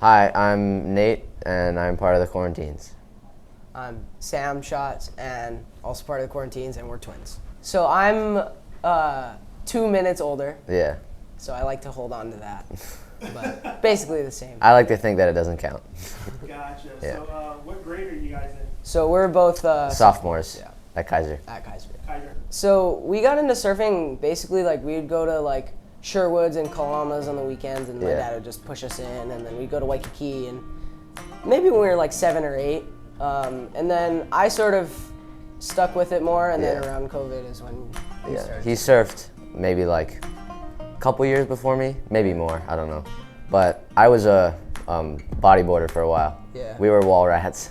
Hi, I'm Nate, and I'm part of the Quarantines. I'm Sam, Schatz, and also part of the Quarantines, and we're twins. So I'm 2 minutes older, Yeah. so I like to hold on to that. But basically the same. I like to think that it doesn't count. Gotcha. Yeah. So what grade are you guys in? So we're both Sophomores yeah. at Kaiser. At Kaiser. Kaiser. So we got into surfing basically like we'd go to like Sherwoods and Kalamas on the weekends, and my Yeah. dad would just push us in, and then we'd go to Waikiki, and maybe when we were like 7 or 8. And then I sort of stuck with it more, and then Yeah. around COVID is when we Yeah. started. He surfed maybe like a couple years before me, maybe more, I don't know. But I was a bodyboarder for a while. Yeah. We were wall rats,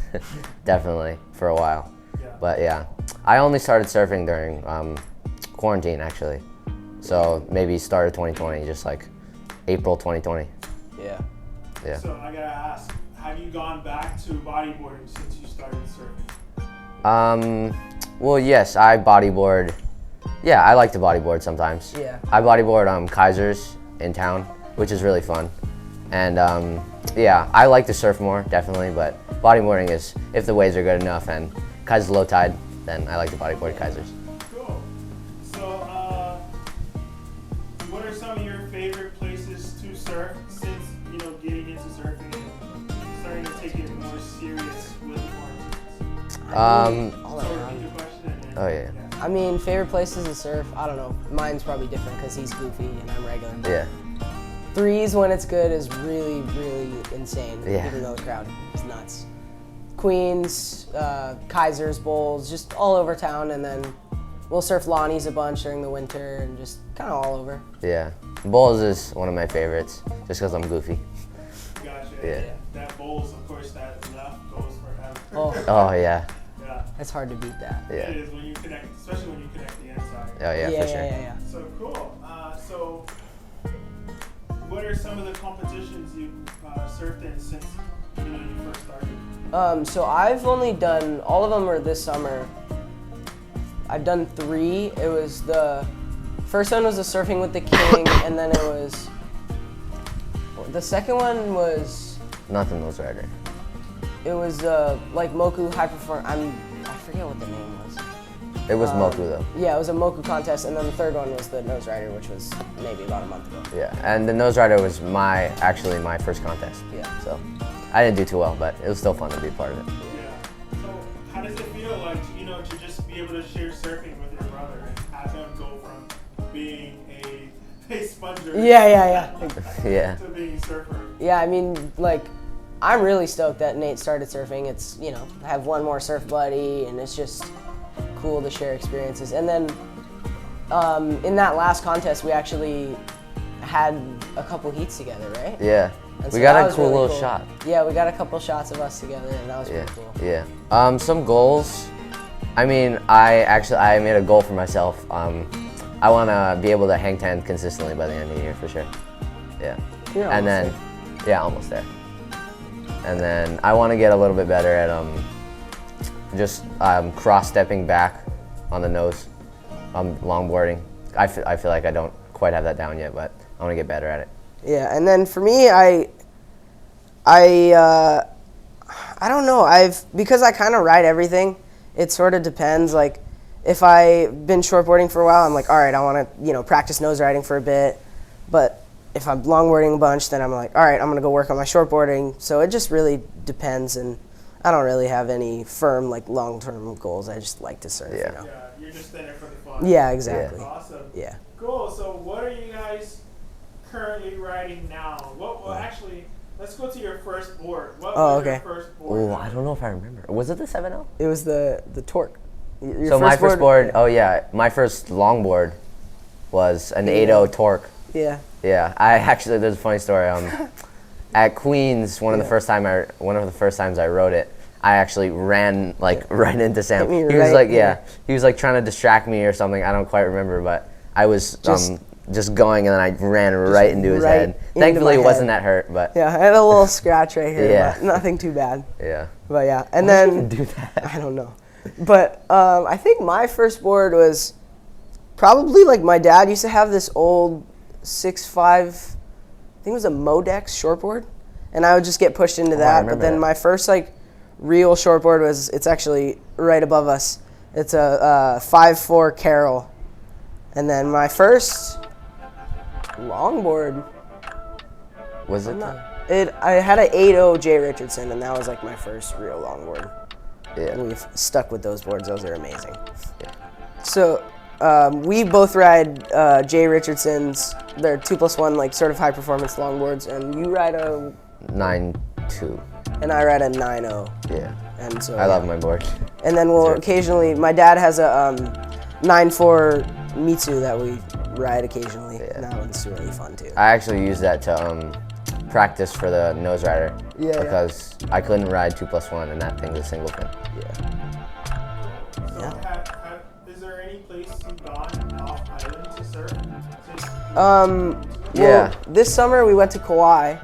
definitely, for a while. Yeah. But yeah, I only started surfing during quarantine, actually. So maybe start of 2020, just like April 2020. Yeah. Yeah. So I gotta ask, have you gone back to bodyboarding since you started surfing? Well, yes, I bodyboard. Yeah, I like to bodyboard sometimes. Yeah. I bodyboard Kaisers in town, which is really fun. And yeah, I like to surf more, definitely, but bodyboarding is, if the waves are good enough and Kaiser's low tide, then I like to bodyboard Kaisers. Cool. So what are some of your favorite places to surf since, getting into surfing and starting to take it more serious with the quarantines? All So around. repeat the question and Oh, yeah. I mean, favorite places to surf, I don't know. Mine's probably different because he's goofy and I'm regular. Yeah. Threes, when it's good, is really, really insane. Yeah. Even though the crowd is nuts. Queens, Kaisers, Bowls, just all over town. And then we'll surf Lonnie's a bunch during the winter and just kind of all over. Yeah. Bowls is one of my favorites, just because I'm goofy. Gotcha. Yeah. That bowls, of course, that left goes forever. Oh, Oh, yeah. Yeah. it's hard to beat that. Yeah. It is when you connect, especially when you connect the inside. Oh, yeah, for sure. Yeah. So cool. So what are some of the competitions you surfed in since you first started? So I've only done, all of them were this summer. I've done 3. It was the first one was the Surfing with the King, and then it was, the second one was, Nothing Nose Rider. it was like Moku High Perform. I forget what the name was. It was Moku, though. Yeah, it was a Moku contest, and then the third one was the Nose Rider, which was maybe about a month ago. Yeah, and the Nose Rider was actually my first contest. Yeah. So I didn't do too well, but it was still fun to be a part of it. Yeah. So how does it feel like to just be able to share surfing with your brother and have him go from being a sponger Yeah. Yeah. to being a surfer? Yeah, I mean, like, I'm really stoked that Nate started surfing. It's, I have one more surf buddy, and it's just cool to share experiences. And then in that last contest, we actually had a couple heats together, right? Yeah. And We so got that a was cool really little cool. shot. Yeah, we got a couple shots of us together, and that was Yeah. pretty cool. Yeah. Some goals. I mean, I made a goal for myself. I want to be able to hang 10 consistently by the end of the year for sure. Yeah. You're And almost then, yeah, almost there. And then I want to get a little bit better at just cross-stepping back on the nose, longboarding. I feel like I don't quite have that down yet, but I want to get better at it. Yeah, and then for me, I don't know. Because I kind of ride everything. It sort of depends. Like, if I've been shortboarding for a while, I'm like, all right, I want to practice nose riding for a bit. But if I'm longboarding a bunch, then I'm like, all right, I'm gonna go work on my shortboarding. So it just really depends, and I don't really have any firm long-term goals. I just like to surf. Yeah. Yeah, you're just in it for the fun. Yeah, exactly. Awesome. Yeah. Cool. So what are you guys currently riding now? Well, actually, let's go to your first board. What was your first board? Oh, I don't know if I remember. Was it the 7.0? It was the Torque. Your So my first board, yeah. oh yeah, my first longboard was an 8.0 Torque. Yeah. Yeah, there's a funny story. At Queens, one of the first times I rode it, I actually ran right into Sam. Hit me He was right like, there. he was like trying to distract me or something. I don't quite remember, but I was just going and then I ran right into his head. into Thankfully, my it wasn't head. that hurt, but Yeah, I had a little scratch right here. Yeah. But nothing too bad. yeah. But yeah, and Why would you then even do that? I don't know. But I think my first board was probably my dad used to have this old 6.5, I think it was a Modex shortboard, and I would just get pushed into I that. remember But then that. my first like real shortboard it's actually right above us. It's a 5'4" Carroll, and then my first longboard. Was it? I had an 8.0 J Richardson, and that was like my first real longboard. Yeah. And we've stuck with those boards. Those are amazing. Yeah. So we both ride J Richardsons. They're 2+1 like sort of high performance longboards, and you ride a 9.2. and I ride a 9.0. Yeah. And so I love my board. And then we'll Sure. occasionally. My dad has a 9.4 Mitsu that we ride occasionally. Yeah. And that one's really fun too. I actually used that to practice for the nose rider. Yeah, yeah. Because I couldn't ride 2+1, and that thing's a single fin. Yeah. So is there any place you've gone off island to surf? Yeah. Well, this summer we went to Kauai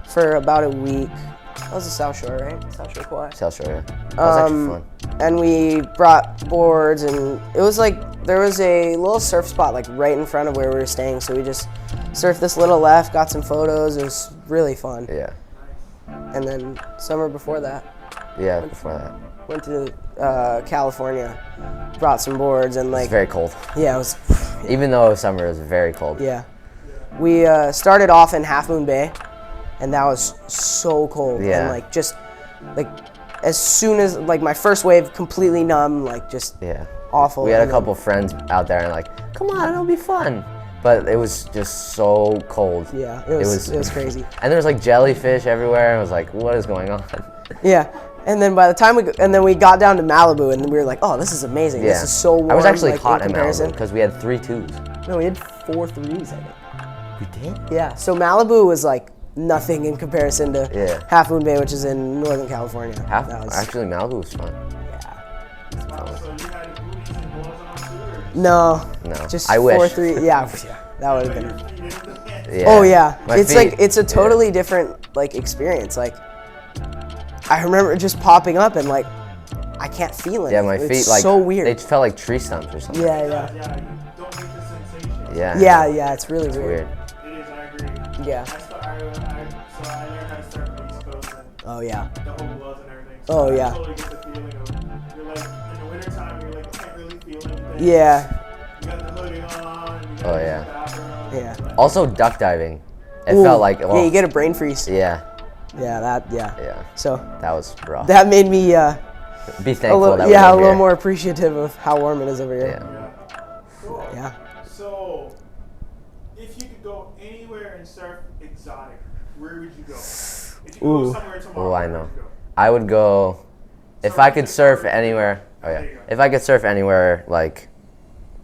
for about a week. That was the South Shore, right? South Shore Kauai. South Shore, yeah. That was actually fun. And we brought boards, and it was like there was a little surf spot like right in front of where we were staying. So we just surfed this little left, got some photos. It was really fun. Yeah. And then summer before that, Yeah, before that. went to California, brought some boards, and like It's very cold. yeah, it was Even though it was summer, it was very cold. yeah. We started off in Half Moon Bay, and that was so cold. Yeah. And like just like as soon as like my first wave, completely numb, like just Yeah. awful. We had a And then- couple friends out there and like, come on, it'll be fun. But it was just so cold. Yeah, it was crazy. And there was like jellyfish everywhere. I was like, what is going on? Yeah, and then by the time we got down to Malibu, and we were like, oh, this is amazing. Yeah. This is so warm. I was actually like, hot in comparison. Malibu because we had 3 twos. No, we had 4 threes, I think. We did? Yeah, so Malibu was like nothing in comparison to Yeah. Half Moon Bay, which is in Northern California. That was- Actually, Malibu was fun. yeah. Wow, so you had booties and gloves on too, or No. No. Just I 4 wish. 3. Yeah, that would have your been. feet in the hand? Yeah. Oh yeah, My it's feet- like it's a totally different like experience. Like I remember just popping up and like I can't feel it. Yeah, my feet it's like so weird. They felt like tree stumps or something. Yeah, Yeah, yeah, you don't get the sensation. Yeah. It's really It's weird. weird. It is, I agree. Yeah. So I learned how to surf on the East Coast and Oh yeah. the whole gloves and everything. Oh, I yeah. totally get the feeling of, you're like, in the wintertime, you're like, you can't really feel anything. Yeah. You got the hoodie on, you got Oh, the yeah. bathroom. Yeah. Also, duck diving. It Ooh, felt like, well, yeah, you get a brain freeze. yeah, Yeah. yeah. So That was rough. that made me Be a thankful little that we a live little here. more appreciative of how warm it is over here. Yeah. Yeah. Cool. Yeah. So, if you could go anywhere and surf exotic, where would you go? If you could go Ooh. somewhere tomorrow, Oh, I where know. would you go? I would go if I could surf anywhere. Oh yeah. There you go. If I could surf anywhere, like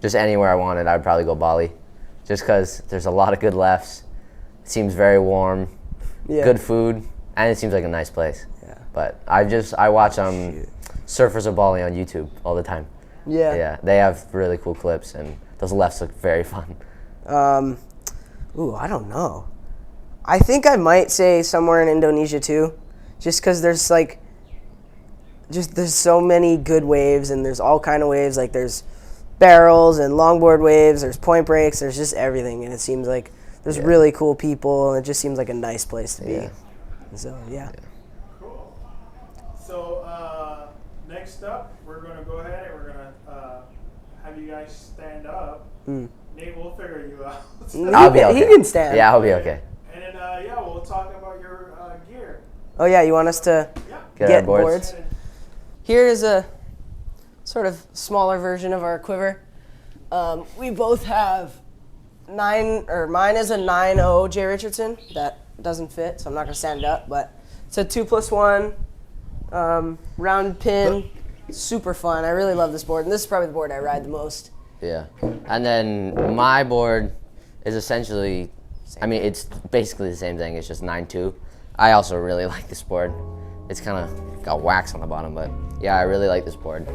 just anywhere I wanted, I'd probably go Bali, just because there's a lot of good lefts. It seems very warm, Yeah. good food, and it seems like a nice place. Yeah. But I watch Surfers of Bali on YouTube all the time. Yeah. Yeah, they have really cool clips, and those lefts look very fun. Ooh, I don't know. I think I might say somewhere in Indonesia too, just because there's so many good waves, and there's all kind of waves. Like there's barrels and longboard waves. There's point breaks. There's just everything, and it seems like there's really cool people, and it just seems like a nice place to be. Yeah. So yeah. Cool. So, next up, we're going to go ahead and we're going to have you guys stand up. Nate, we'll figure you out. I'll be okay. He can stand. Yeah, I'll be okay. And then, we'll talk about your gear. Oh yeah, you want us to Yeah. Get get our boards. boards? Here is a sort of smaller version of our quiver. We both have mine is a 9.0 J Richardson. That doesn't fit, so I'm not gonna stand it up, but it's a 2+1 round pin. Super fun. I really love this board, and this is probably the board I ride the most. Yeah. And then my board is essentially, I mean, it's basically the same thing. It's just 9.2. I also really like this board. It's kind of got wax on the bottom, but yeah, I really like this board.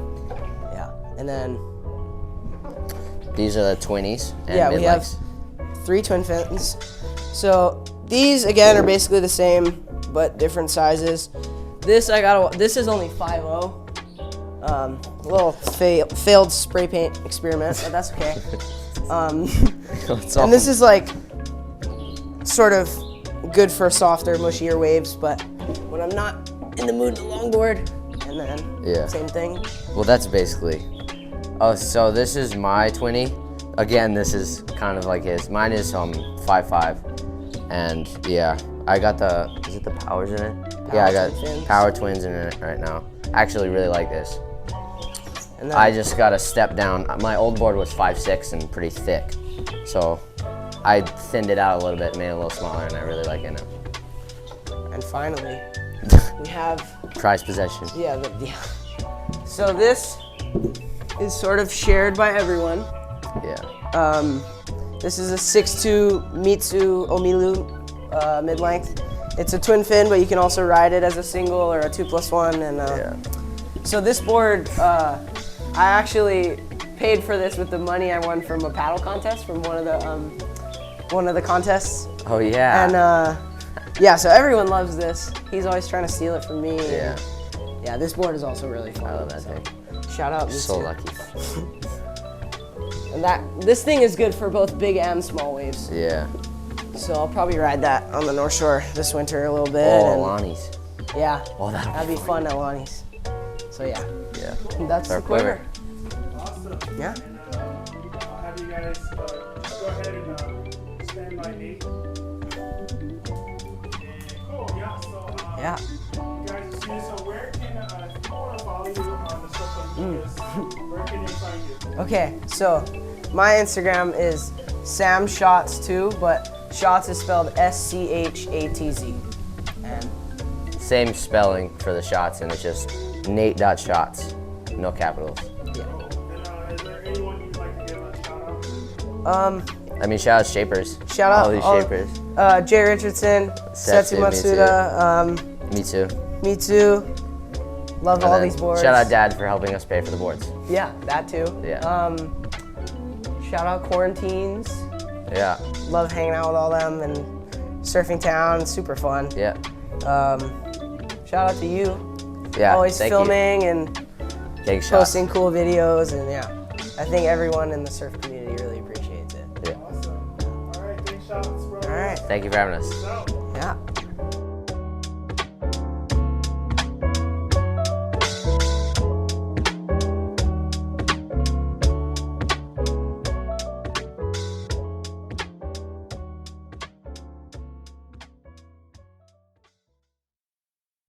Yeah, and then These are the 20s and yeah, we have mid-legs. 3 twin fins. So these again are basically the same but different sizes. This is only 5.0. A little failed spray paint experiment, but that's okay. It's And this is like sort of good for softer, mushier waves, but when I'm not in the mood to longboard, and then same thing. Well, that's basically. Oh, so this is my 20. Again, this is kind of like his. Mine is 5.5, and yeah, I got the. Is it the powers in it? Yeah, I got Twin fins. power twins in it right now. I actually really like this. And then, I just got to step down. My old board was 5.6 and pretty thick, so I thinned it out a little bit, made it a little smaller, and I really like it now. and finally, we have Prized possession. yeah. So this is sort of shared by everyone. Yeah. This is a 6.2 Mitsu Omilu mid-length. It's a twin fin, but you can also ride it as a single or a 2+1. And so this board, I actually paid for this with the money I won from a paddle contest from one of the contests. Oh yeah. And yeah, so everyone loves this. He's always trying to steal it from me. Yeah. And, yeah, this board is also really fun. I love that so thing. Shout out. So Mitsu. lucky. And this thing is good for both big and small waves. Yeah. So I'll probably ride that on the North Shore this winter a little bit. Oh, and Lonnie's. yeah, Oh, that'd be fun at Lonnie's. So yeah, Yeah. that's Our the Quiver. Awesome. Yeah. And I'll have you guys just go ahead and stand by me. And cool, yeah. So Yeah. you guys see this. So where can if people want to follow you on the social medias, where can they find you? Okay, so my Instagram is samshots2, but shots is spelled SCHATZ. And Same spelling for the shots, and it's just Nate.shots, no capitals. yeah. And is there anyone you'd like to give a shout out? I mean, shout out Shapers. Shout out all these all- Shapers. Jay Richardson, Setsu Matsuda, Me too. Mitsu. Love And all then these boards. Shout out Dad for helping us pay for the boards. Yeah, that too. Yeah. Shout out Quarantines. Yeah. Love hanging out with all them and surfing town. Super fun. Yeah. Shout out to you. Yeah. Always thank filming and You. Big shots. posting cool videos, and yeah, I think everyone in the surf community really appreciates it. Yeah. Awesome. All right, thanks, shots, bro. All right. Thank you for having us. So. Yeah.